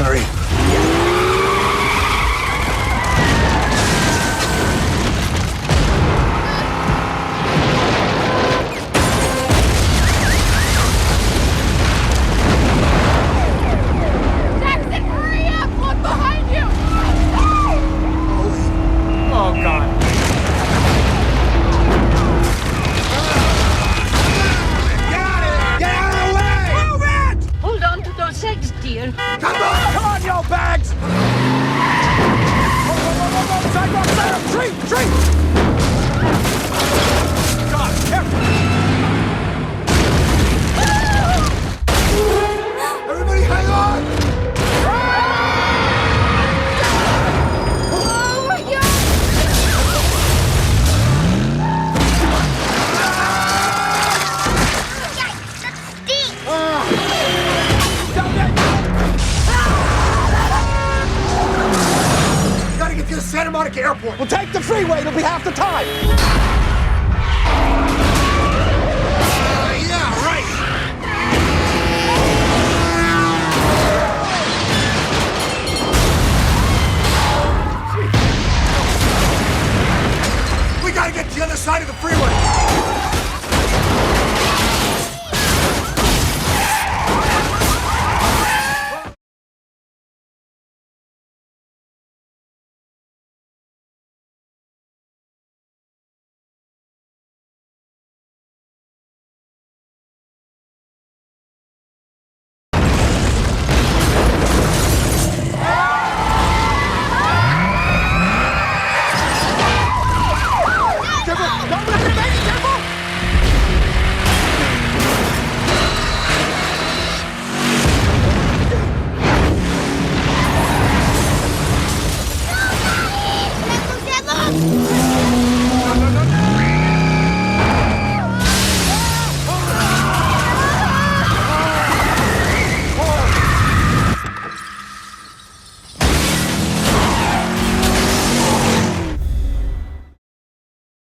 Sorry. Jackson, hurry up! Look behind you! Oh, God. Get out of the way! Move it! Hold on to those eggs, dear. Come on, you bags! Sidewalk, sidewalk, tree! God, careful! Everybody hang on! Oh my God! Stop it! Gotta get to the Santa Monica airport. We'll take the freeway. It'll be half the time.